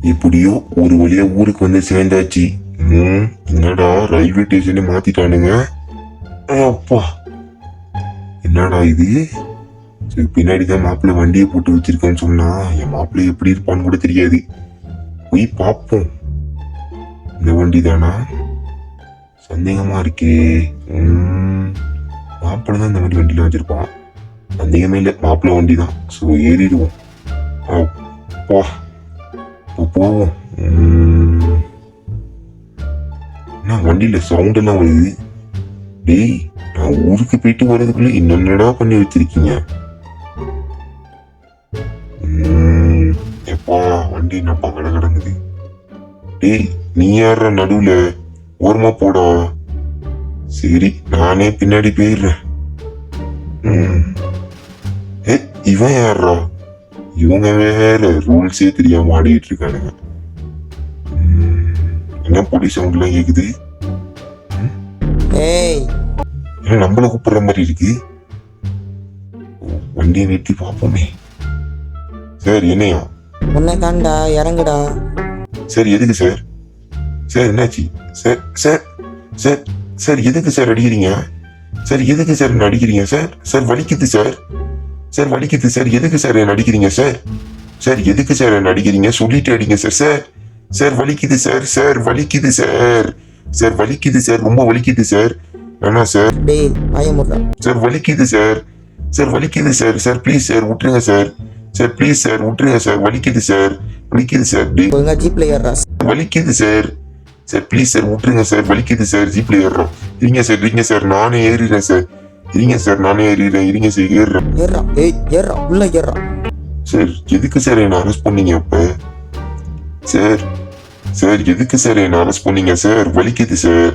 எப்படியோ ஒரு வழியா ஊருக்கு வந்து சேர்ந்தாச்சு. என்னடா ரயில்வே ஸ்டேஷனை மாத்திட்டானுங்க. அப்பா என்னடா இது. சரி, பின்னாடிதான் மாப்பிள்ளை வண்டியை போட்டு வச்சிருக்கேன்னு சொன்னா என் மாப்பிள்ளை எப்படி இருப்பான்னு கூட தெரியாது. போய் பார்ப்போம். இந்த வண்டி தானா? சந்தேகமா இருக்கே. மாப்பிள்ளை தான் இந்த மாதிரி வண்டியில வச்சிருப்பான். சந்தேகமே இல்லை, மாப்பிள்ளை வண்டி தான். ஸோ ஏறிடுவோம். அப்பா போவோம். என்ன வண்டியில சவுண்ட் எல்லாம் வருது? டேய், நான் ஊருக்கு போயிட்டு வர்றதுக்குள்ள என்னென்னடா பண்ணி வச்சிருக்கீங்க? எப்பா வண்டி என்னப்பா கடங்குது. டேய், நீ யார நடுவுல? ஓரமா போடா. சரி, நானே பின்னாடி போயிடுறேன். இவன் யாரா? இவங்க வேற ரூல்ஸே தெரியாம ஆடிட்டு இருக்கானுங்க. என்ன பொடி சவுண்ட் எல்லாம் கேக்குது? நம்மள கூப்பிடுற மாதிரி இருக்கு. வண்டியை நிறுத்தி பார்ப்போமே. சார் என்னையா? உன்னை தாண்டா, இறங்குடா. சார் எதுக்கு சார்? சார் என்னாச்சு? சார் சார் சார் சார் எதுக்கு சார் அடிக்கிறீங்க? சார் எதுக்கு சார் என்ன அடிக்கிறீங்க? சார் சார் வலிக்குது சார். சார் வலிக்குது சார். எதுக்கு சார் என்ன அடிக்கிறீங்க? சார் சார் எதுக்கு சார் என்ன அடிக்கிறீங்க? சொல்லிட்டு அடிங்க சார். சார் சார் வலிக்குது சார். சார் வலிக்குது சார். சார் வலிக்குது சார். ரொம்ப வலிக்குது சார். வேணா சார். சார் வலிக்குது சார். சார் வலிக்குது சார். சார் ப்ளீஸ் சார் விட்டுருங்க சார். சார் ப்ளீஸ் சார் விட்டுருங்க சார். வலிக்குது சார். வலிக்குது சார். வலிக்குது சார். சார் ப்ளீஸ் சார் விட்டுருங்க சார். வலிக்குது சார். ஜீப்ல ஏறுறோம். இருங்க சார், இருங்க சார், நானே ஏறிடுறேன் சார். இருங்க சார், நானே ஏறிடுறேன். இருங்க சார், ஏறுறேன். சார் எதுக்கு சார் என்ன அரெஸ்ட் பண்ணீங்க அப்ப? சார் சார் எதுக்கு சார் என்ன அரெஸ்ட் பண்ணீங்க? சார் வலிக்குது சார்.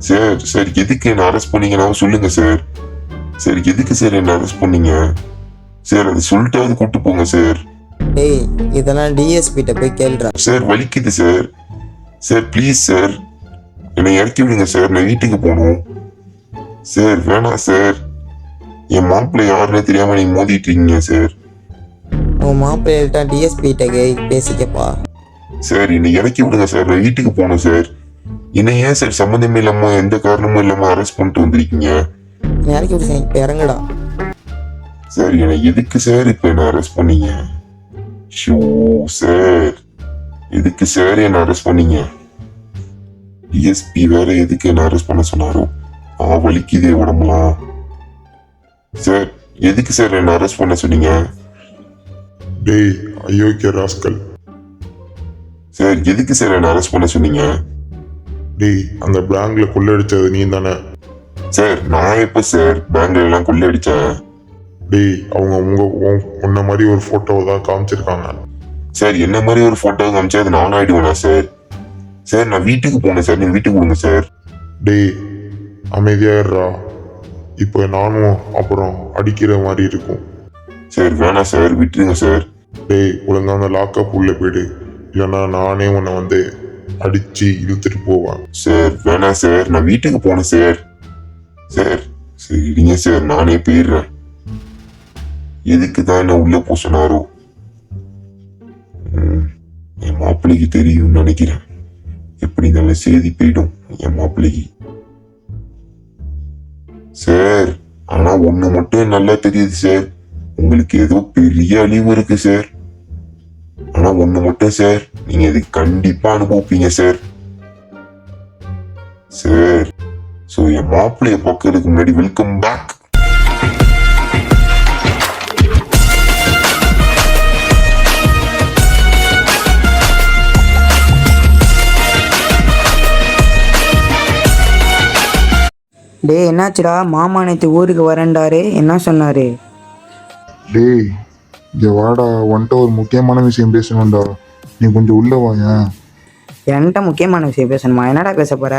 சார் சார் எதுக்கு என்ன அரெஸ்ட் பண்ணீங்கன்னா சொல்லுங்க சார். சார் எதுக்கு சார் என்ன அரெஸ்ட் பண்ணீங்க? சார் அது சொல்லிட்டாவது கூட்டு போங்க சார். இதெல்லாம் டிஎஸ்பி கிட்ட போய் கேளுடா. சார் வலிக்குது சார். சார் ப்ளீஸ் சார் என்னை இறக்கி விடுங்க சார். நான் வீட்டுக்கு போகணும். சார் வேணாம் சார். என் மாப்பிள்ளை யாருன்னு தெரியாம நீங்க மோதிட்டு இருக்கீங்க சார். உன் மாப்பிள்ளை டிஎஸ்பி கிட்ட பேசிக்கப்பா. சார் என்னை இறக்கி விடுங்க சார். நான் வீட்டுக்கு போகணும் சார். என்ன ஏன் சார் சம்மந்தமே இல்லாம எந்த காரணமும் இல்லாம அரெஸ்ட் பண்ணிட்டு வந்திருக்கீங்க? இறக்கி விடு சார். இப்ப இறங்குடா. சார் என்னை எதுக்கு சார் இப்ப என்ன அரெஸ்ட் பண்ணீங்க? ஷோ சார் எதுக்கு சார் என்ன அரெஸ்ட் பண்ணீங்க? டிஎஸ்பி வேற எதுக்கு என்ன அரெஸ்ட் பண்ண சொன்னாரோ? வலிக்குதே உடம்புலாம். சார் எதுக்கு சார் என்ன அரெஸ்ட் பண்ண சொன்னீங்க? டேய் அயோக்கிய ராஸ்கல். சார் எதுக்கு சார் என்ன அரெஸ்ட் பண்ண சொன்னீங்க? டேய் அந்த பேங்க்ல கொள்ளடிச்சது நீ தானே? சார் நான் எப்ப சார் பேங்க்ல எல்லாம் கொள்ளடிச்சேன்? டேய் அவங்க உன்ன மாதிரி ஒரு போட்டோவை தான் காமிச்சிருக்காங்க. சார் என்ன மாதிரி ஒரு போட்டோ காமிச்சா அது நானும் ஆயிடுவேனா சார்? சார் நான் வீட்டுக்கு போனேன் சார். நீங்க வீட்டுக்கு போங்க சார். டேய் அமைதியாடுறா. இப்போ நானும் அப்புறம் அடிக்கிற மாதிரி இருக்கும். சார் வேணாம் சார், விட்டுருங்க சார். டேய் ஒழுங்கா அந்த லாக்அப் உள்ள போயிடு, இல்லைன்னா நானே உன்னை வந்து அடிச்சு இழுத்துட்டு போவேன். சார் வேணாம் சார், நான் வீட்டுக்கு போனேன் சார். சார் சரிங்க சார், நானே போயிடுறேன். எதுக்கு தான் என்ன உள்ள போ சொன்னாரோ? என் மாப்பிள்ளைக்கு தெரியும்னு நினைக்கிறேன். எப்படி நல்ல செய்தி போயிடும் என் மாப்பிள்ளைக்கு. சார் ஆனா ஒண்ணு மட்டும் நல்லா தெரியுது சார், உங்களுக்கு ஏதோ பெரிய அழிவு இருக்கு சார். ஆனா ஒண்ணு மட்டும் சார், நீங்க இதுக்கு கண்டிப்பா அனுபவிப்பீங்க சார். சார் சோ என் மாப்பிள்ளைய பார்க்கறதுக்கு முன்னாடி வெல்கம் பேக். டேய் என்னாச்சுடா? மாமா நேற்று ஊருக்கு வரேன்டாரு, என்ன சொன்னாரு? டேய் இங்க வாடா, வந்துட்டு ஒரு முக்கியமான விஷயம் பேசணும்டா. நீ கொஞ்சம் உள்ள வாயேன். என்கிட்ட முக்கியமான விஷயம் பேசணுமா? என்னடா பேச போற?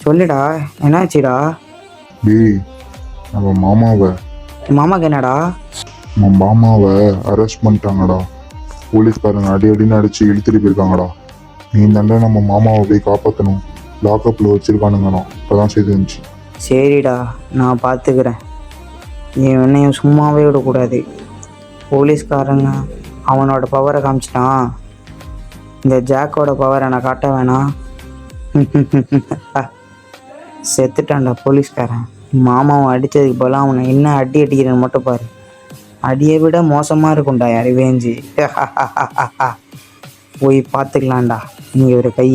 சொல்லுடா, என்னாச்சுடா? டேய் நம்ம மாமாக்கு என்னடா? நம்ம மாமாவை அரெஸ்ட் பண்ணிட்டாங்கடா. போலீஸ்காரங்க அடி அடின்னு அடிச்சு இழுத்துட்டு போயிருக்காங்கடா. நீ தாண்டா நம்ம மாமாவை போய் காப்பாற்றணும். லாக்அப்பில் வச்சிருக்கானுங்கண்ணா, இப்போதான் செய்து இருந்துச்சு. சரிடா, நான் பார்த்துக்கிறேன். நீ என்னையும் சும்மாவே விடக்கூடாது. போலீஸ்காரங்க அவனோட பவரை காமிச்சிட்டான். இந்த ஜாக்கோட பவரை நான் காட்ட வேணாம். செத்துட்டான்டா போலீஸ்காரன். மாமாவை அடித்ததுக்கு போல அவனை என்ன அடி அடிக்கிறேன்னு மட்டும் பாரு. அடியை விட மோசமாக இருக்கும்டா ரிவேஞ்சு. போய் பார்த்துக்கலாம்டா. நீங்கள் ஒரு கை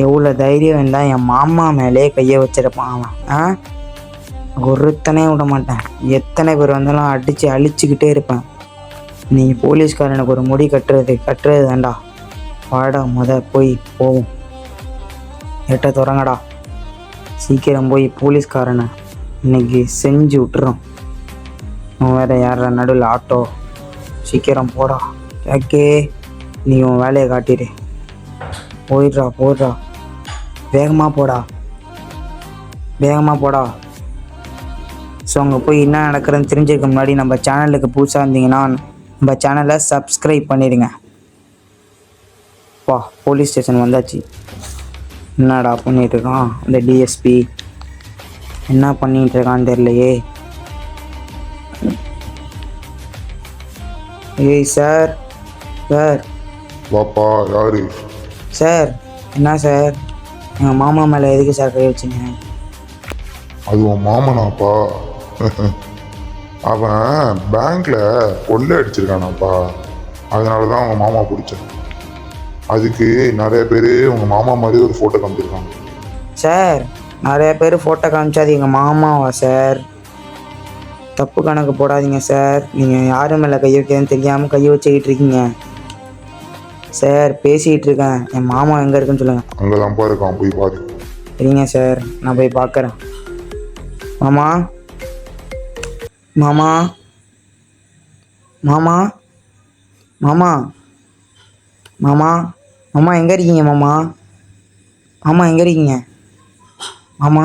எவ்வளோ தைரியம் இருந்தால் என் மாமா மேலே கையை வச்சிருப்பான் அவன். ஒருத்தனே விட மாட்டேன். எத்தனை பேர் வந்தாலும் அடித்து அழிச்சிக்கிட்டே இருப்பேன். நீங்கள் போலீஸ்காரனுக்கு ஒரு முடி கட்டுறது தான்டா. வாடா போய் போவோம். எட்ட தொடங்கடா. சீக்கிரம் போய் போலீஸ்காரனை இன்னைக்கு செஞ்சு விட்டுறோம். அவன் வேற யார நடுவில் ஆட்டோ. சீக்கிரம் போடா ஓகே. நீ உன் வேலையை காட்டிடு. போயிடுறா. வேகமாக போடா. ஸோ அங்கே போய் என்ன நடக்கிறதுன்னு தெரிஞ்சுக்க முன்னாடி நம்ம சேனலுக்கு புதுசாக இருந்தீங்கன்னா நம்ம சேனலை சப்ஸ்கிரைப் பண்ணிடுங்க. போலீஸ் ஸ்டேஷன் வந்தாச்சு. என்னடா பண்ணிகிட்டு இருக்கான் இந்த டிஎஸ்பி? என்ன பண்ணிகிட்டு இருக்கான்னு தெரியலையே. ஏய் சார். வாப்பா, யாரு? சார் என்ன சார், எங்கள் மாமா மேலே எதுக்கு சார் கை வச்சிங்க? அது உன் மாமனாப்பா. அவன் பேங்க்ல கொள்ளை அடிச்சிருக்கானாப்பா. அதனால தான் அவங்க மாமா பிடிச்சேன். அதுக்கு நிறைய பேர் உங்கள் மாமா மாதிரி ஒரு ஃபோட்டோ காமிச்சிருக்காங்க. சார் நிறைய பேர் ஃபோட்டோ காமிச்சாது எங்கள் மாமாவா சார்? தப்பு கணக்கு போடாதீங்க சார். நீங்கள் யாரு மேலே கை வைக்கிறதுன்னு தெரியாமல் கை வச்சுக்கிட்டு இருக்கீங்க சார். பேசிகிட்டு இருக்கேன். என் மாமா எங்கே இருக்குன்னு சொல்லுங்கள். அங்கே தான்ப்பா இருக்கான், போய் பாரு. சரிங்க சார், நான் போய் பார்க்குறேன். மாமா மாமா மாமா மாமா மாமா மாமா எங்கே இருக்கீங்க? மாமா எங்கே இருக்கீங்க? மாமா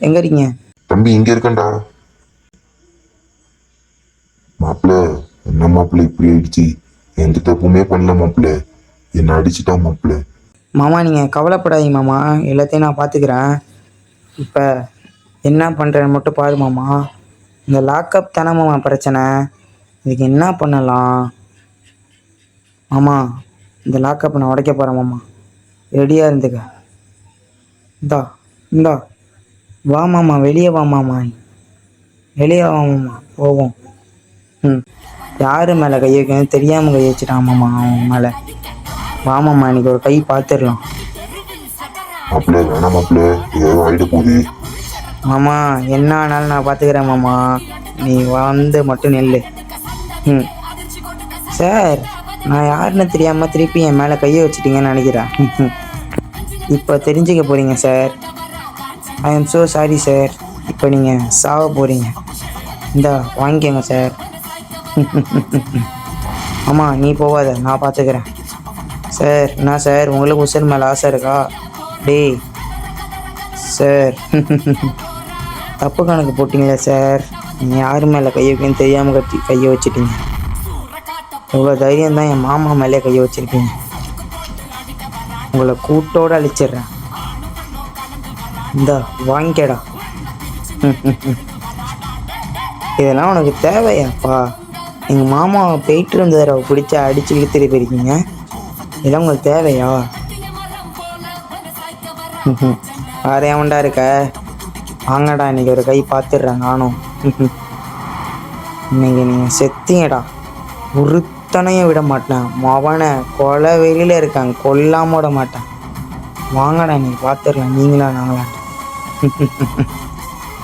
எங்கே இருக்கீங்க? தம்பி இங்க இருக்கேன்டா. மாப்பிள்ள, என்ன மாப்பிள்ள இப்படி ஆயிடுச்சு? எந்த தப்புமே பண்ணல மாப்பிள்ள, என்ன அடிச்சுட்டான் மாப்பிள்ள. மாமா நீங்கள் கவலைப்படாதீங்க மாமா, எல்லாத்தையும் நான் பார்த்துக்கிறேன். இப்போ என்ன பண்ணுறேன்னு மட்டும் பாரு மாமா. இந்த லாக்அப் தானே மாமா பிரச்சனை. இதுக்கு என்ன பண்ணலாம் மாமா? இந்த லாக்அப் நான் உடைக்க போகிறேன் மாமா. ரெடியாக இருந்துக்க. இந்தா வா மாமா, வெளியே வா மாமா, போவோம். யாரு மேலே கை வைக்கணும் தெரியாமல் கை வச்சுட்டான் மாமா அவன் மேலே. வா மாமா, இன்னைக்கு ஒரு கை பார்த்துடலாம். மாப்பிள்ள வேணாம் மாப்பிள்ள, ஏதோ ஆயிட போகுது. மாமா என்ன ஆனாலும் நான் பார்த்துக்கிறேன் மாமா, நீ வந்து மட்டும் நெல்லு. சார் நான் யாருன்னு தெரியாமல் திருப்பி என் மேலே கையை வச்சிட்டிங்கன்னு நினைக்கிறேன். இப்போ தெரிஞ்சுக்க போகிறீங்க sir. I am so sorry sir. இப்போ நீங்கள் சாவ போகிறீங்க. இந்தா வாங்கிக்கோங்க சார். ஆமாம் நீ போகாத, நான் பார்த்துக்கிறேன். சார் என்ன சார் உங்களுக்கு உசர் மேலே ஆசை இருக்கா? டேய் சார், தப்பு கணக்கு போட்டிங்களே சார். நீங்கள் யார் மேலே கையை வைக்கணும்னு தெரியாமல் கையை வச்சுட்டீங்க. இவ்வளோ தைரியம் தான் என் மாமா மேலே கையை வச்சுருக்கீங்க. உங்களை கூட்டோடு அழிச்சிடுறேன். இந்தா வாங்கிக்கடா. இதெல்லாம் உனக்கு தேவையாப்பா? எங்கள் மாமாவை போயிட்டு இருந்ததை பிடிச்ச அடிச்சு இழுத்துட்டு போயிருக்கீங்க. இதெல்லாம் உங்களுக்கு தேவையா? வேற ஏன்டா இருக்க? வாங்கடா, இன்னைக்கு ஒரு கை பார்த்துடுறேன் நானும். இன்னைக்கு நீங்கள் செத்தீங்கடா. ஒருத்தனையும் விட மாட்டேன். அவனை கொலை வெளியில் இருக்காங்க, கொல்லாம விட மாட்டேன். வாங்கடா, இன்னைக்கு பார்த்துடலாம் நீங்களா நாங்களாம்.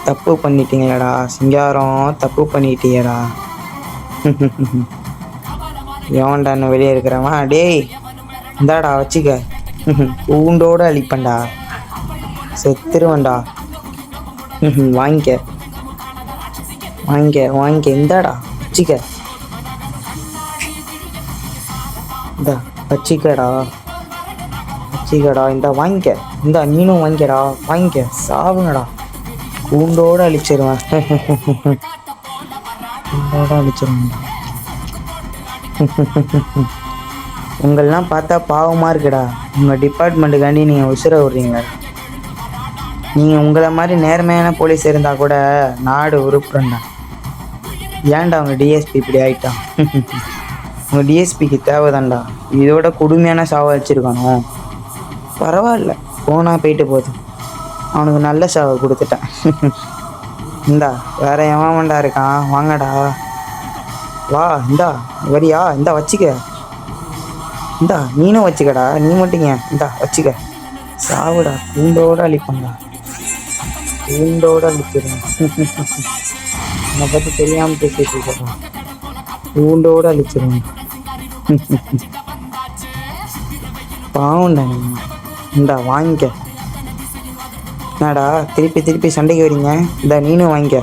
தப்பு பண்ணிட்டீங்களடா சிங்காரம், தப்பு பண்ணிட்டீங்கடா. எவன்டா இன்னும் வெளியே இருக்கிறவன்? டேய் இந்தாடா வச்சுக்க, பூண்டோடு அழிப்பேன்டா, செத்துருவேன்டா. வாங்கிக்க வாங்கிக்க வாங்கிக்க, இந்தாடா வச்சுக்க, இந்தா வச்சுக்கடா வச்சுக்கடா, இந்தா வாங்கிக்க, இந்தா நீனும் வாங்கிக்கடா, வாங்கிக்க, சாவுங்கடா, பூண்டோடு அழிச்சிருவேன். பூண்டோடு அழிச்சிருவேன்டா. உங்களெலாம் பார்த்தா பாவமாக இருக்குடா. உங்கள் டிபார்ட்மெண்ட்டுக்காண்டி நீங்கள் உசுர விட்றீங்க. நீங்கள் உங்களை மாதிரி நேர்மையான போலீஸ் இருந்தால் கூட நாடு உருப்புறண்டா. ஏன்டா அவங்க டிஎஸ்பி இப்படி ஆகிட்டான்? உங்கள் டிஎஸ்பிக்கு தேவைதான்டா. இதோட கொடுமையான சாவை வச்சுருக்கணும். பரவாயில்ல, போனால் போயிட்டு போகுது. அவனுக்கு நல்ல சாவை கொடுத்துட்டேன். இந்தா வேற எவன்டா இருக்கான், வாங்கடா வா. இந்தா வரியா, இந்தா வச்சுக்க. இந்தா நீனும் வச்சுக்கடா, நீ மட்டுங்க இந்தா வச்சுக்க. சாவுடா, கூண்டோட அழிப்பண்டா, கூண்டோட அழிச்சிருவேன். என்னை பற்றி தெரியாமல் பேசிட்டு இருக்கிறான், கூண்டோட அழிச்சிருவேன். பாவண்டா நீ. இந்தா வாங்கிக்க. என்னடா திருப்பி திருப்பி சண்டைக்கு வரீங்க? இந்தா நீனும் வாங்கிக்க.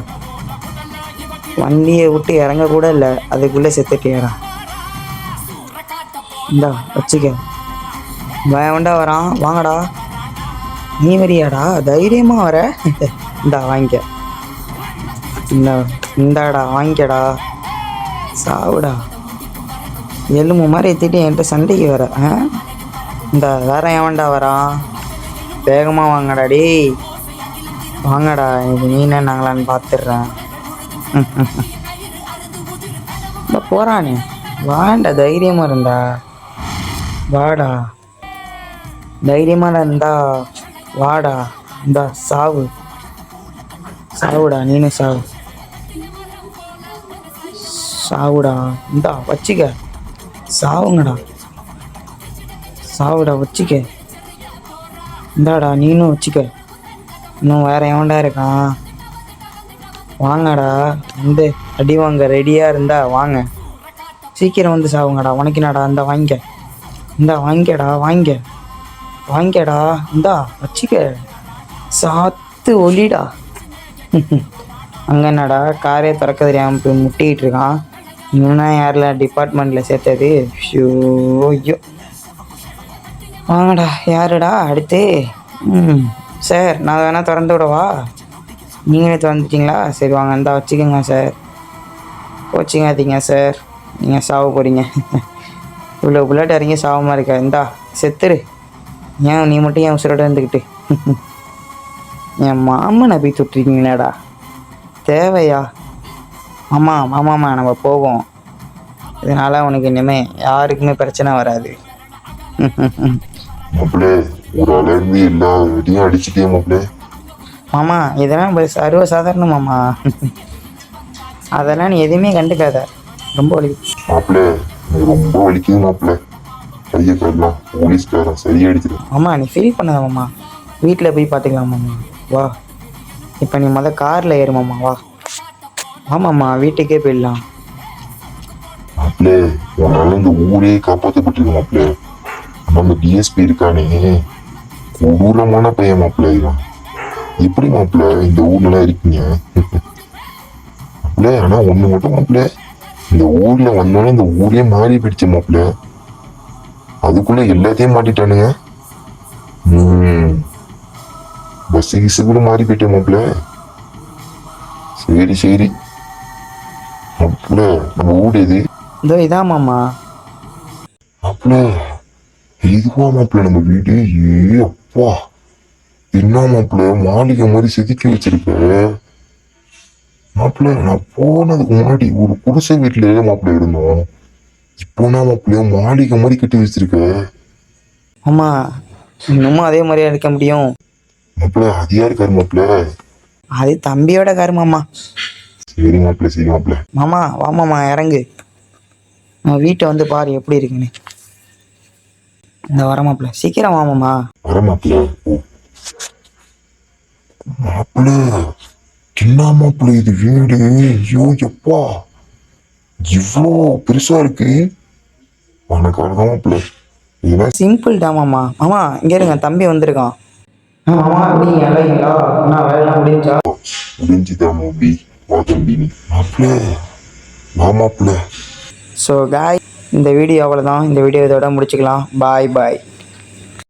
வண்டியை விட்டு இறங்க கூட இல்லை, அதுக்குள்ளே செத்துட்டியாடா. இந்தா வச்சுக்க. வேண்டா வரான், வாங்கடா. நீ வரியாடா, தைரியமாக வர. இந்தா வாங்கிக்க. இந்தாடா வாங்கிக்கடா. சாவுடா, எலும்பு மாதிரி ஏற்றிட்டு என்கிட்ட சண்டைக்கு வர. இந்த வேற எவன்டா வரான், வேகமாக வாங்கடா டேய், வாங்கடா. இது நீனே நாங்களான்னு பார்த்துடுறேன். இந்த போகிறானே, வாண்டா தைரியமாக இருந்தா வாடா, தைரியமாக இருந்தா வாடா. இந்தா சாவு, சாவுடா, நீனு சாவு, சாவுடா. இந்தா வச்சுக்க, சாவுங்கடா, சாவுடா வச்சுக்க. இந்தாடா நீனும் வச்சுக்க. இன்னும் வேற எவன்டா இருக்கான், வாங்கடா. வந்து அடி வாங்க ரெடியாக இருந்தா வாங்க, சீக்கிரம் வந்து சாவுங்கடா. உனக்கு என்னடா, இந்த வாங்கிக்க, இந்தா வாங்கிக்கடா, வாங்கிக்க வாங்கிக்கடா. இந்தா வச்சுக்க, சாத்து ஒலிடா. அங்கே என்னடா காரே திறக்க தெரியாமல் போய் முட்டிக்கிட்டு இருக்கான். இன்னும் யாரில் டிபார்ட்மெண்ட்டில் சேர்த்தது? ஐயோ வாங்கடா. யாருடா அடுத்து? சார் நான் வேணால் திறந்து விடவா? நீங்களே திறந்துட்டிங்களா? சரி வாங்க, இந்தா வச்சுக்கோங்க சார். கோச்சிங்காதீங்க சார், நீங்கள் சாவ போகிறீங்க. இவ்வளோ புல்லட் இறங்கி சாவமாக இருக்கா? இந்தா செத்துரு. ஏன் நீ மட்டும் என் உசுரோட இருந்துக்கிட்டு என் மாமனை போய் தொட்டிருக்கீங்களாடா, தேவையா? ஆமாம்மா நம்ம போவோம். இதனால் உனக்கு இனிமேல் யாருக்குமே பிரச்சனை வராது. மாப்பிள்ளை ஒரு அலர்ந்து எல்லா வெடியும் அடிச்சுட்டே மாப்பிள்ளை. மாமா இதெல்லாம் சர்வ சாதாரணம் மாமா. அதெல்லாம் நீ எதுவுமே கண்டுக்காத. ரொம்ப வலி மாப்பிள்ளை, ரொம்ப வலிக்குது மாப்பிள்ளை. கையை காரணம் போலீஸ்காரன் சரியா அடிச்சிரு. மாமா நீ ஃபீல் பண்ணாத மாமா, வீட்டில் போய் பார்த்துக்கலாம் மாமா. வா இப்போ நீ காரில் ஏறு மாமா, வா. ஆமாம்மா வீட்டுக்கே போயிடலாம். மாப்பிள்ளை உன்னால இந்த ஊரே காப்பாற்றப்பட்டிருக்கு மாப்பிள்ளை. ஆனால் அந்த டிஎஸ்பி இருக்கானே, கொடூரமான பையன் மாப்பிள்ளை. இவன் எப்படி மாப்பிள்ளை இந்த ஊர்லலாம் இருக்கீங்க மாப்பிள்ளை? ஆனால் ஒன்று மட்டும் மாப்பிள்ளை, இந்த ஊரில் வந்தோடனே இந்த ஊரே மாறி போயிடுச்சு மாப்பிள்ளை. அதுக்குள்ள எல்லாத்தையும் மாட்டிட்டானுங்க. பஸ் கிசு கூட மாறி போயிட்டேன் மாப்பிள்ளை. சரி மாப்பிள்ளை, நம்ம ஊர் எது? இதோ இதான் மாமா. மாப்பிள்ளை இதுவா மாப்பிள்ளை நம்ம வீடு? ஏ அப்பா, என்ன மாப்பிள்ளை மாளிகை மாதிரி செதுக்கி வச்சிருக்க மாப்பிள்ளை. நான் போனதுக்கு முன்னாடி ஒரு குடிசை வீட்டுல மாப்பிள்ளை இருந்தோம். இப்போனா மாப்பிள்ளை மாளிகை மாதிரி கட்டி வச்சிருக்க. ஆமா இன்னமும் அதே மாதிரியா இருக்க முடியும் மாப்பிள்ளை? அது யாரு காரு மாப்பிள்ளை? அது தம்பியோட காரு மாமா. சரி மாப்பிள்ளை. மாமா வா மாமா இறங்கு, நான் வீட்டை வந்து பாரு எப்படி இருக்குன்னு. இந்த வர மாப்பிள்ள, சீக்கிரம் வா மாமா. வர மாப்பிள்ளை. மாப்பிள்ளை என்ன மாப்பிள்ளை இது வீடு? ஐயோ எப்பா, இவ்வளோ பெருசா இருக்கு. வணக்கம் மாப்பிள்ளை. இதெல்லாம் சிம்பிள் தான் மாமா. மாமா இங்கே இருங்க, தம்பி வந்திருக்கான். மாமா நீங்க இறங்கீங்களா? நான் வேலை முடிஞ்சா? முடிஞ்சுதான் மூபி. வா தம்பி மாப்பிள்ளை, வா மாப்பிள்ளை. ஸோ காய் இந்த வீடியோ அவ்வளோதான். இந்த வீடியோ இதோட முடிச்சுக்கலாம். பாய்.